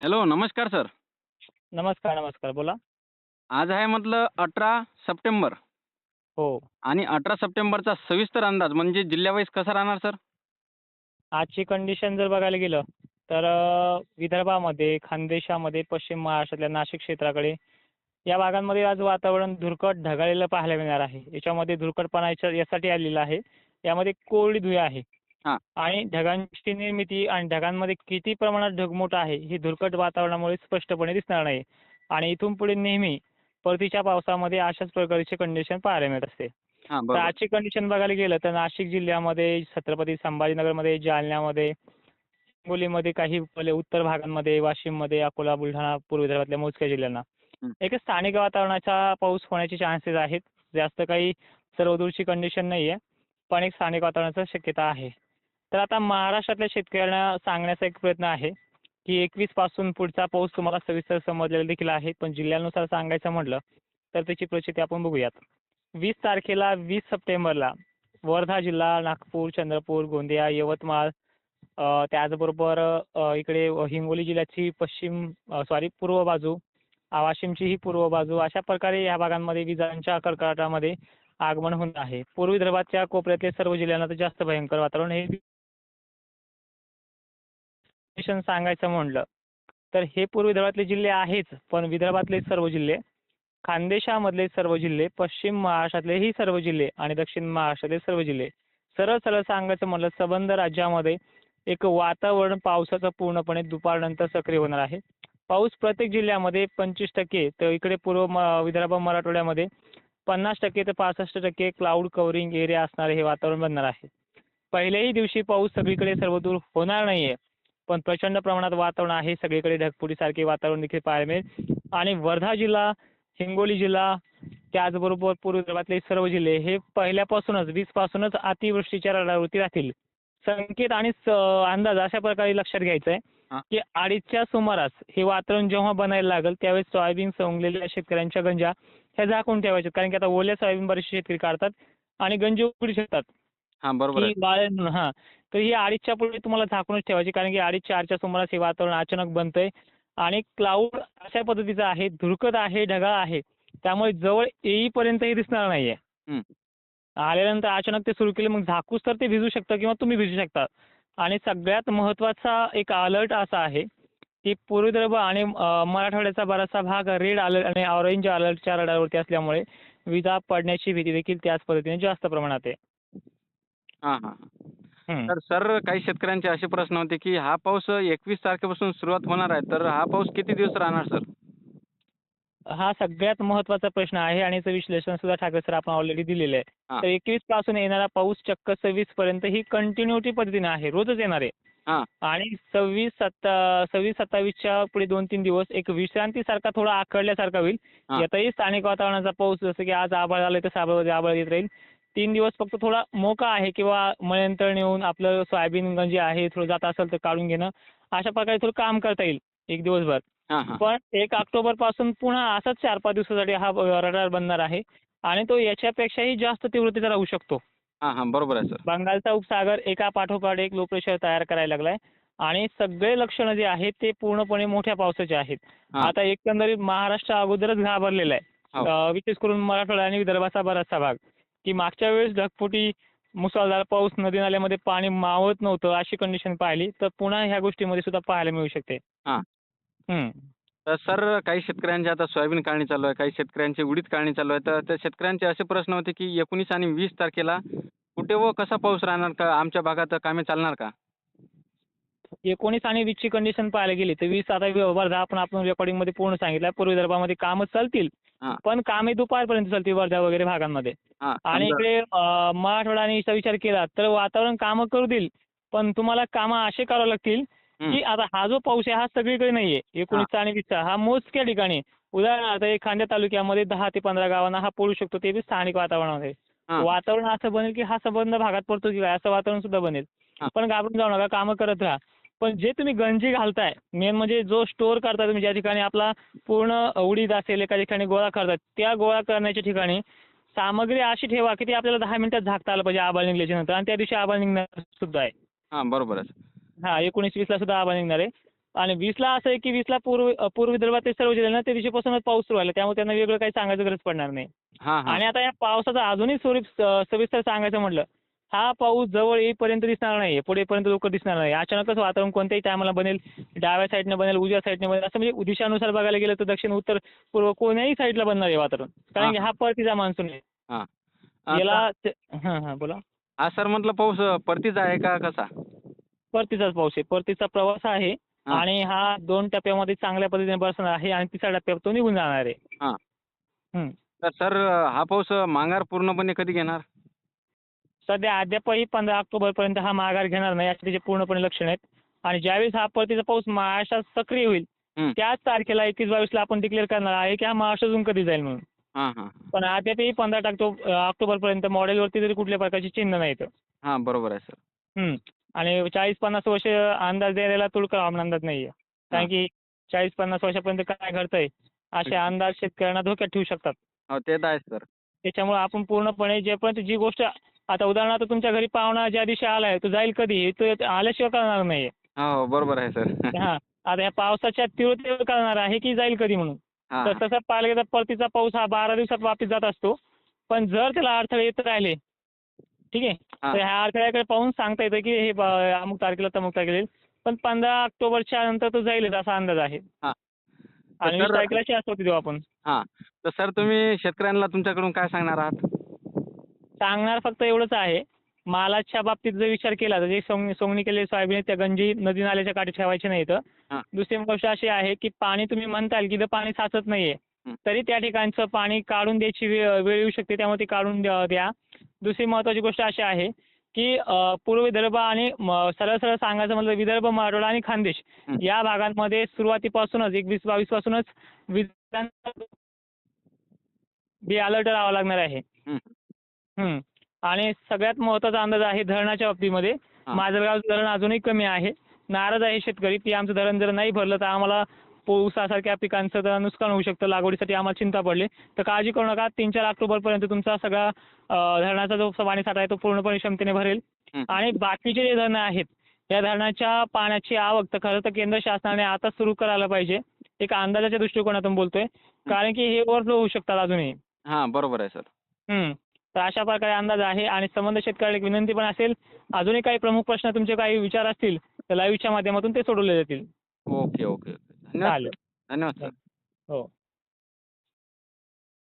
Hello, नमस्कार sir. नमस्कार, नमस्कार. बोला. आज आहे म्हटलं 18 सप्टेंबर हो. आणि 18 सप्टेंबरचा सविस्तर अंदाज म्हणजे जिल्ह्यावाईज कसा राहणार सर? आजची कंडिशन जर बघायला गेलं तर विदर्भामध्ये, खानदेशामध्ये, पश्चिम महाराष्ट्रातल्या नाशिक क्षेत्राकडे या भागांमध्ये आज वातावरण धुरकट ढगाळलेलं पाहायला मिळणार आहे. याच्यामध्ये धुरकटपणा यासाठी आलेला आहे. यामध्ये कोरडी धुळी आहे हां, आणि ढगांची निर्मिती आणि ढगांमध्ये किती प्रमाणात ढगमोड आहे हे धुरकट वातावरणामुळे स्पष्टपणे दिसणार नाही. आणि इथून पुढे नेहमी परतीच्या पावसामध्ये अशाच प्रकारची कंडिशन पाहायला मिळत असते. हां, तर बरोबर. आजची कंडिशन बघायला गेलं तर नाशिक जिल्ह्यामध्ये, छत्रपती संभाजीनगरमध्ये, जालन्यामध्ये, हिंगोलीमध्ये, काही पहिले उत्तर भागांमध्ये, वाशिममध्ये, अकोला, बुलढाणा, पूर्व विदर्भातल्या मोजक्या जिल्ह्यांना हं. एक स्थानिक वातावरणाचा पाऊस होण्याचे चान्सेस आहेत. जास्त काही सर्वदूरची कंडिशन नाहीये, पण एक स्थानिक वातावरणाची शक्यता आहे. तर आता महाराष्ट्रातल्या शेतकऱ्यांना सांगण्याचा एक प्रयत्न आहे, की 21 पासून पुढचा पाऊस तुम्हाला सविस्तर समजलेला देखील आहे. पण जिल्ह्यानुसार सांगायचं म्हटलं, तर त्याची परिस्थिती आपण बघूयात. 20 तारखेला 20 सप्टेंबरला वर्धा जिल्हा, नागपूर, चंद्रपूर, गोंदिया, यवतमाळ, त्याचबरोबर इकडे हिंगोली जिल्ह्याची पूर्व बाजू, वाशिमची ही पूर्व बाजू, अशा प्रकारे या भागांमध्ये विजांच्या कडकडाटामध्ये आगमन होणार आहे. पूर्व विदर्भाच्या कोपऱ्यातले सर्व जिल्ह्यांना तर जास्त भयंकर वातावरण हे कंडिशन सांगायचं म्हटलं, तर हे पूर्व विदर्भातले जिल्हे आहेच, पण विदर्भातले सर्व जिल्हे, खानदेशामधले सर्व जिल्हे, पश्चिम महाराष्ट्रातलेही सर्व जिल्हे आणि दक्षिण महाराष्ट्रातले सर्व जिल्हे, सरळ सरळ सांगायचं म्हटलं संबंध राज्यामध्ये एक वातावरण पावसाचं पूर्णपणे दुपारनंतर सक्रिय होणार आहे. पाऊस प्रत्येक जिल्ह्यामध्ये 25% तर इकडे विदर्भ मराठवाड्यामध्ये 50% ते 65% क्लाउड कव्हरिंग एरिया असणारे हे वातावरण बनणार आहे. पहिल्याही दिवशी पाऊस सगळीकडे सर्वदूर होणार नाहीये, पण प्रचंड प्रमाणात वातावरण आहे. सगळीकडे ढगफुटीसारखे वातावरण देखील पाहायला मिळेल आणि वर्धा जिल्हा, हिंगोली जिल्हा, त्याचबरोबर पूर्व विदर्भातले सर्व जिल्हे हे पहिल्यापासूनच 20 पासूनच अतिवृष्टीच्या रडारवरती राहतील. संकेत आणि अंदाज अशा प्रकारे लक्षात घ्यायचा आहे, हां, की 2:30च्या सुमारास हे वातावरण जेव्हा बनायला लागेल त्यावेळेस सोयाबीन सवंगलेल्या शेतकऱ्यांच्या गंजा ह्या झाकून ठेवायच्या. कारण की आता ओल्या सोयाबीन बरेचसे शेतकरी काढतात आणि गंजी उघडू शकतात. हां, बरोबर की आहे. हां. तर ही 2:30च्या पुढे तुम्हाला झाकूनच ठेवायची, कारण की 2:30-4च्या सुमारास हे वातावरण अचानक बनतंय आणि क्लाउड अशा पद्धतीचं आहे, धुरकट आहे, ढगाळ आहे. त्यामुळे जवळ येईपर्यंत हे दिसणार नाहीये. हं. आल्यानंतर अचानक ते सुरू केले, मग झाकूस तर ते भिजू शकतं किंवा तुम्ही भिजू शकता. आणि सगळ्यात महत्त्वाचा एक अलर्ट असा आहे, की पूर्व विदर्भ आणि मराठवाड्याचा बराचसा भाग रेड अलर्ट आणि ऑरेंज अलर्टच्या रडारवरती असल्यामुळे विजा पडण्याची भीती देखील त्याच पद्धतीने जास्त प्रमाणात आहे. हां, हां, हां. हं. तर सर काही शेतकऱ्यांचे असे प्रश्न होते, की हा पाऊस 21 तारखेपासून सुरुवात होणार आहे, तर हा पाऊस किती दिवस राहणार सर? हा सगळ्यात महत्त्वाचा प्रश्न आहे आणि याचं विश्लेषण सुद्धा ठाकरे सर आपण ऑलरेडी दिलेलं आहे. हां, तर 21 पासून येणारा पाऊस चक्क 26 पर्यंत ही कंटिन्युटी पद्धतीने आहे. रोजच येणार आहे. हां, आणि 26-27च्या पुढे 2-3 दिवस एक विश्रांतीसारखा थोडा आखडल्यासारखा होईल. हां, यातही स्थानिक वातावरणाचा पाऊस जसं की आज आभाळ आलंय तसं आभाळ आभाळ येत राहील. 3 दिवस फक्त थोडा मोका आहे किंवा मळ्यांतळ नेऊन आपलं सोयाबीन जे आहे थोडं जात असेल तर काढून घेणं. अशा प्रकारे थोडं काम करता येईल एक दिवसभर. हां, हां, पण 1 ऑक्टोबरपासून पुन्हा असाच 4-5 दिवसासाठी हा रडार बनणार आहे आणि तो याच्यापेक्षाही जास्त तीव्रतेचा राहू शकतो. हां, हां, बरोबर आहे सर. बंगालचा उपसागर एका पाठोपाठ एक लो प्रेशर तयार करायला लागलाय आणि सगळे लक्षणं जे आहेत ते पूर्णपणे मोठ्या पावसाचे आहेत. हां, आता एकंदरीत महाराष्ट्र अगोदरच घाबरलेला आहे. हो. विशेष करून मराठवाडा आणि विदर्भाचा बराचसा भाग, की मागच्या वेळेस ढगफुटी, मुसळधार पाऊस, नदी-नाल्यामध्ये पाणी मावत नव्हतं अशी कंडिशन पाहिली, तर पुन्हा ह्या गोष्टीमध्ये सुद्धा पाहायला मिळू शकते. हां. हं. तर सर काही शेतकऱ्यांची आता सोयाबीन काढणी चालू आहे, काही शेतकऱ्यांची उडीद काढणी चालू आहे. तर त्या शेतकऱ्यांचे असे प्रश्न होते, की 19 आणि 20 तारखेला कुठे व कसा पाऊस राहणार का? आमच्या भागात कामे चालणार का? 19 आणि 20ची कंडिशन पाहायला गेली तर 20 आता वर्धा आपण रेकॉर्डिंगमध्ये पूर्ण सांगितलं. पूर्व विदर्भामध्ये कामं चालतील, हां, पण कामे दुपारपर्यंत चालतील वर्धा वगैरे भागांमध्ये. हां, आणि समजा इकडे मराठवाडा आणि ईचा विचार केला तर वातावरण कामं करू देईल, पण तुम्हाला कामं असे करावे लागतील, हं, की आता हा जो पाऊस आहे हा सगळीकडे नाहीये. हां, 19चा आणि 20चा हा मोजक्या ठिकाणी. उदाहरणार्थ एखाद्या तालुक्यामध्ये 10 ते 15 गावांना हा पडू शकतो, ते बी स्थानिक वातावरणामध्ये. हां, वातावरण असं बनेल की हा संबंध भागात पडतो की काय असं वातावरण सुद्धा बनेल. हां, पण घाबरून जाऊ नका, कामं करत राहा. पण जे तुम्ही गंजी घालताय, मेन म्हणजे जो स्टोअर करताय तुम्ही ज्या ठिकाणी आपला पूर्ण उडीद असेल एका ठिकाणी गोळा करताय, त्या गोळा करण्याच्या ठिकाणी सामग्री अशी ठेवा की ती आपल्याला 10 मिनिटात झाकता आलं पाहिजे आभाळ निघाल्याच्या नंतर आणि त्या दिवशी आभाळ निघणार सुद्धा आहे. हां, बरोबर आहे. हां, 19-20ला सुद्धा आभाळ निघणार आहे. आणि 20ला असं आहे की 20ला पूर्व विदर्भातले सर्व जिल्हे ना त्या दिवशीपासूनच पाऊस सुरू झाला. त्यामुळे त्यांना वेगळं काही सांगायची गरज पडणार नाही. हां, हां. आणि आता या पावसाचं अजूनही स्वरूप सविस्तर सांगायचं म्हटलं, हा पाऊस जवळ येईपर्यंत दिसणार नाही. पुढेपर्यंत लवकर दिसणार नाही. अचानकच वातावरण कोणत्याही टायमाला बनेल, डाव्या साईडने बनेल, उजव्या साईडने बनेल, असं म्हणजे दिशानुसार बघायला गेलं तर दक्षिण, उत्तर, पूर्व कोण्याही साईडला बनणार आहे वातावरण. कारण हां, की हां. हा परतीचा मान्सून आहे. हां. याला तर हां, हां. बोला. हा सर म्हटलं पाऊस परतीचा आहे का कसा? परतीचाच पाऊस आहे. परतीचा प्रवास आहे हां, आणि हा 2 टप्प्यामध्ये चांगल्या पद्धतीने बरसणार आहे आणि तिसऱ्या टप्प्यात तो निघून जाणार आहे. हां. हं. तर सर हा पाऊस माघार पूर्णपणे कधी घेणार? सध्या अद्यापही 15 ऑक्टोबरपर्यंत हा माघार घेणार नाही असे त्याचे पूर्णपणे लक्षण आहेत. आणि ज्यावेळेस हा परतीचा पाऊस महाराष्ट्रात सक्रिय होईल, हं. त्याच तारखेला 21-22ला आपण डिक्लेअर करणार आहे की हा महाराष्ट्रातून कधी जाईल म्हणून. हां, हां. पण अद्यापही 15 ऑक्टोबरपर्यंत मॉडेलवरती तरी कुठल्या प्रकारचे चिन्ह नाहीत. हां, बरोबर आहे सर. हं. आणि 40-50 वर्ष अंदाज द्यायला तुळकर हवामान अंदाज नाहीये. कारण हां. की 40-50 वर्षापर्यंत काय घडतंय असे अंदाज शेतकऱ्यांना धोक्यात ठेवू शकतात. हो, ते तर आहेच सर. त्याच्यामुळे आपण पूर्णपणे जेपर्यंत जी गोष्ट आता उदाहरणार्थ तुमच्या घरी पाहुणा ज्या दिवशी आलाय तो जाईल कधी हे तो आल्याशिवाय कळणार नाहीये. हो, बरोबर आहे सर. हां. आता या पावसाच्या तीव्रतेवर कळणार आहे की जाईल कधी म्हणून. तर हां, तसं पाहायला गेलं तर परतीचा पाऊस हा 12 दिवसात वापस जात असतो. पण जर त्याला अडथळे येत राहिले, ठीक आहे. हां. तर ह्या अडथळ्याकडे पाहून सांगता येतं की हे अमुक तारखेला तमुक तारखेला येईल. पण 15 ऑक्टोबरच्या नंतर तो जाईलच असा अंदाज आहे. हां. तर आणि 20 सर तारखेला शाश्वती देऊ आपण. हां. तर सर तुम्ही शेतकऱ्यांना तुमच्याकडून काय सांगणार आहात? सांगणार फक्त एवढंच आहे, मालाच्या बाबतीत जर विचार केला तर जे सोंगणी केलेली सोयाबीन आहे त्या गंजी नदी नाल्याच्या काठी ठेवायचे नाहीत. हां. दुसरी गोष्ट अशी आहे की पाणी तुम्ही म्हणताल की इथं पाणी साचत नाहीये, हं. तरी त्या ठिकाणचं पाणी काढून द्यायची वेळ येऊ शकते, त्यामुळे ते काढून द्या. दुसरी महत्त्वाची गोष्ट अशी आहे की पूर्व विदर्भ आणि सरळ सरळ सांगायचं म्हटलं विदर्भ, मराठवाडा आणि खानदेश हं. या भागांमध्ये सुरुवातीपासूनच 21-22 पासूनच विजांचा अलर्ट लावावा लागणार आहे. हं. हं. आणि सगळ्यात महत्त्वाचा अंदाज आहे धरणाच्या बाबतीमध्ये. हां. माजलगावचं धरण अजूनही कमी आहे. नाराज आहे शेतकरी की आमचं धरण जर नाही भरलं तर आम्हाला ऊसासारख्या पिकांचं तर नुकसान होऊ शकतं. लागवडीसाठी आम्हाला चिंता पडली. तर काळजी करू नका. 3-4 ऑक्टोबरपर्यंत तुमचा सगळा धरणाचा जो पाणीसाठा आहे तो पूर्णपणे क्षमतेने भरेल. हं. आणि बाकीचे जे धरणं आहेत, या धरणाच्या पाण्याची आवक तर खरं तर केंद्र शासनाने आता सुरू करायला पाहिजे. एक अंदाजाच्या दृष्टिकोनातून बोलतोय. कारण की हे ओव्हरफ्लो होऊ शकतात अजूनही. हां, बरोबर आहे सर. हं. तर अशा प्रकारे अंदाज आहे आणि संबंधित शेतकऱ्याला एक विनंती पण असेल, अजूनही काही प्रमुख प्रश्न तुमचे काही विचार असतील, तर लाईव्हच्या माध्यमातून ते सोडवले जातील. Okay, okay. धन्यवाद चालेल. सर. धन्यवाद सर. हो.